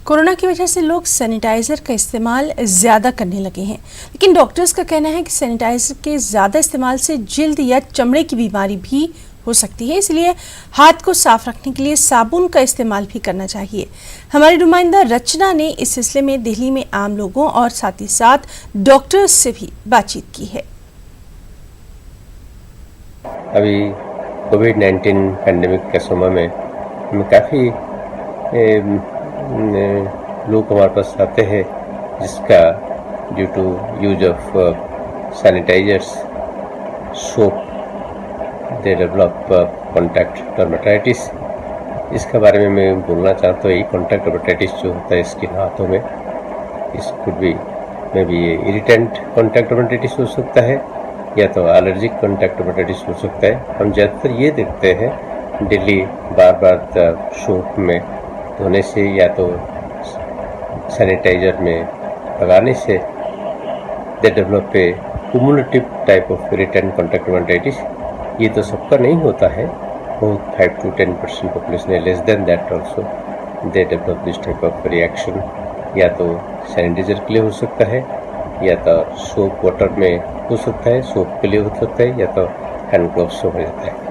Corona की वजह से लोग सैनिटाइज़र का इस्तेमाल ज़्यादा करने लगे हैं, लेकिन डॉक्टर्स का कहना है कि सैनिटाइज़र के ज़्यादा इस्तेमाल से जल्द या चमड़े की बीमारी भी हो सकती है। इसलिए हाथ को साफ रखने के लिए साबुन का इस्तेमाल भी करना चाहिए। हमारी नुमाइंदा रचना ने इस सिलसिले में दिल्ली में आम लोगों और साथ ही साथ डॉक्टर्स से भी बातचीत की है। अभी कोविड-19 पैंडेमिक के समय में हमें काफ़ी लोग हमारे पास आते हैं जिसका due to use of sanitisers, soap, they develop contact dermatitis. इसके बारे में मैं बोलना चाहता हूँ। ये कॉन्टैक्ट डर्मेटाइटिस जो होता है स्किन हाथों में, इस could be may be irritant contact dermatitis हो सकता है या तो एलर्जिक कॉन्टैक्ट डर्मेटाइटिस हो सकता है। हम ज़्यादातर ये देखते हैं डेली बार बार सोप में धोने से या तो सैनिटाइजर में लगाने से they develop a cumulative type of irritant contact dermatitis. ये तो सबका नहीं होता है, बहुत 5 to 10% पॉपुलेशन है, less than that also they develop this type of reaction. या तो सैनिटाइजर के लिए हो सकता है या तो सोप वाटर में हो सकता है, सोप के लिए हो सकता है या तो हैंड ग्लोव्स से हो जाता है।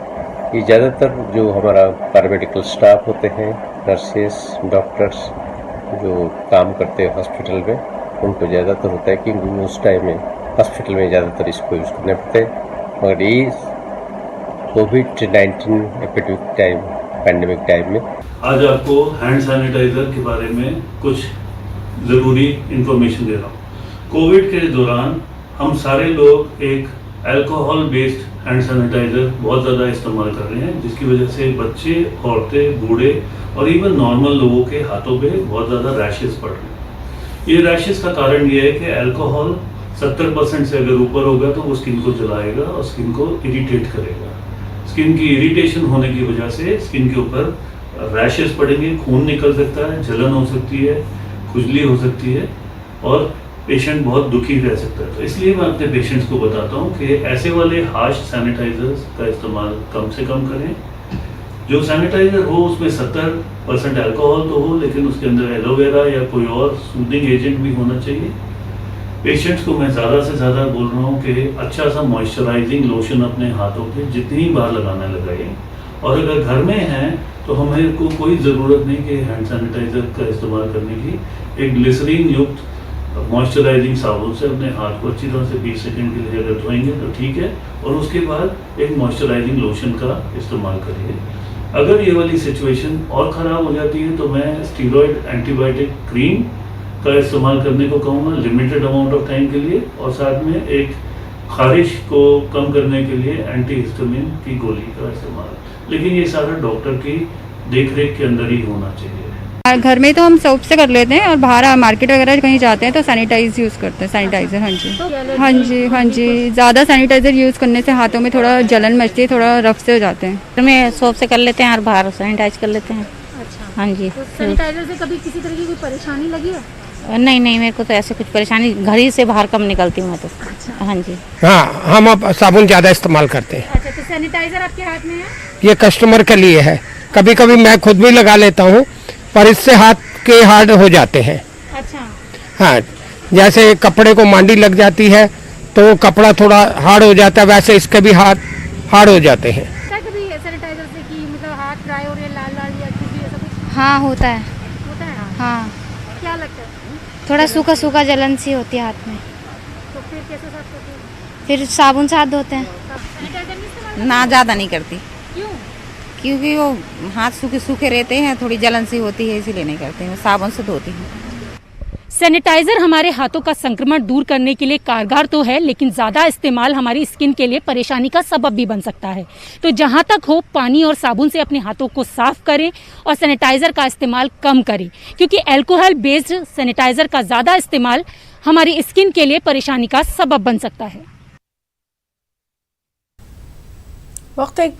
ये ज़्यादातर जो हमारा पैरामेडिकल स्टाफ होते हैं, नर्सेस, डॉक्टर्स जो काम करते हैं हॉस्पिटल में, उनको ज़्यादातर होता है कि उस टाइम में हॉस्पिटल में ज़्यादातर इसको यूज़ करने पड़ते हैं। मगर ये कोविड-19 एपिडेमिक टाइम, पैंडेमिक टाइम में आज आपको हैंड सैनिटाइजर के बारे में कुछ ज़रूरी इंफॉर्मेशन दे रहा हूँ। कोविड के दौरान हम सारे लोग एक अल्कोहल बेस्ड हैंड सैनिटाइजर बहुत ज़्यादा इस्तेमाल कर रहे हैं, जिसकी वजह से बच्चे, औरतें, बूढ़े और इवन नॉर्मल लोगों के हाथों पे बहुत ज़्यादा रैशेस पड़ रहे हैं। ये रैशेस का कारण ये है कि अल्कोहल 70% से अगर ऊपर होगा तो वो स्किन को जलाएगा और स्किन को इरिटेट करेगा। स्किन की इरिटेशन होने की वजह से स्किन के ऊपर रैशेस पड़ेंगे, खून निकल सकता है, जलन हो सकती है, खुजली हो सकती है और पेशेंट बहुत दुखी रह सकता है। तो इसलिए मैं अपने पेशेंट्स को बताता हूँ कि ऐसे वाले हार्श सैनिटाइजर्स का इस्तेमाल कम से कम करें। जो सैनिटाइजर हो उसमें 70% अल्कोहल तो हो, लेकिन उसके अंदर एलोवेरा या कोई और सूदिंग एजेंट भी होना चाहिए। पेशेंट्स को मैं ज़्यादा से ज़्यादा बोल रहा हूँ कि अच्छा सा मॉइस्चराइजिंग लोशन अपने हाथों पे जितनी बार लगाना लगाइए। और अगर घर में हैं तो हमें को कोई ज़रूरत नहीं कि हैंड सैनिटाइजर का इस्तेमाल करने की। एक ग्लिसरीन युक्त मॉइस्चराइजिंग साबुन से अपने हाथ को अच्छी तरह से 20 सेकंड के लिए अगर धोएंगे तो ठीक है, और उसके बाद एक मॉइस्चराइजिंग लोशन का इस्तेमाल करिए। अगर ये वाली सिचुएशन और ख़राब हो जाती है तो मैं स्टीरॉयड एंटीबायोटिक क्रीम का इस्तेमाल करने को कहूँगा लिमिटेड अमाउंट ऑफ टाइम के लिए, और साथ में एक खारिश को कम करने के लिए एंटीहिस्टामिन की गोली का इस्तेमाल। लेकिन ये सारा डॉक्टर की देखरेख के अंदर ही होना चाहिए। घर में तो हम सोप से कर लेते हैं और बाहर मार्केट वगैरह कहीं जाते हैं तो सैनिटाइज यूज़ करते हैं, सैनिटाइज़र। हाँ जी, ज़्यादा सैनिटाइज़र यूज़ करने से हाथों में थोड़ा जलन मचती है, थोड़ा रफ से हो जाते हैं। घर में सोप से कर लेते हैं और बाहर सैनिटाइज कर लेते हैं। अच्छा, हाँ जी। तो सैनिटाइजर से कभी किसी तरह की कोई परेशानी लगी है? नहीं, मेरे को तो ऐसे कुछ परेशानी, घर ही से बाहर कम निकलती हूँ मैं तो। अच्छा। हाँ जी। हाँ, हम अब साबुन ज़्यादा इस्तेमाल करते हैं। अच्छा, तो सैनिटाइजर आपके हाथ में है? ये कस्टमर के लिए है, कभी कभी मैं खुद भी लगा लेता हूँ, पर इससे हाथ के हार्ड हो जाते हैं। अच्छा। हाँ, जैसे कपड़े को मांडी लग जाती है तो कपड़ा थोड़ा हार्ड हो जाता है, वैसे इसके भी हाथ हार्ड हो जाते हैं। कभी सैनिटाइजर से कि मतलब हाथ ड्राई हो रहे हैं, लाल या कुछ भी ऐसा कुछ हाँ होता है। होता है? हाँ, क्या लगता है? थोड़ा सूखा जलन सी होती है हाथ में। तो फिर कैसे साफ करते हैं? फिर साबुन से हाथ धोते हैं। सैनिटाइजर नहीं इस्तेमाल? ना, ज़्यादा नहीं करती क्यों? क्योंकि वो हाथ सूखे रहते हैं, थोड़ी जलन सी होती है, इसीलिए नहीं करते हैं। साबुन से धोती हूँ। सैनिटाइजर हमारे हाथों का संक्रमण दूर करने के लिए कारगर तो है, लेकिन ज़्यादा इस्तेमाल हमारी स्किन के लिए परेशानी का सबब भी बन सकता है। तो जहां तक हो, पानी और साबुन से अपने हाथों को साफ करें और सैनिटाइजर का इस्तेमाल कम करें, क्योंकि अल्कोहल बेस्ड सैनिटाइजर का ज़्यादा इस्तेमाल हमारी स्किन के लिए परेशानी का सबब बन सकता है। वक्त एक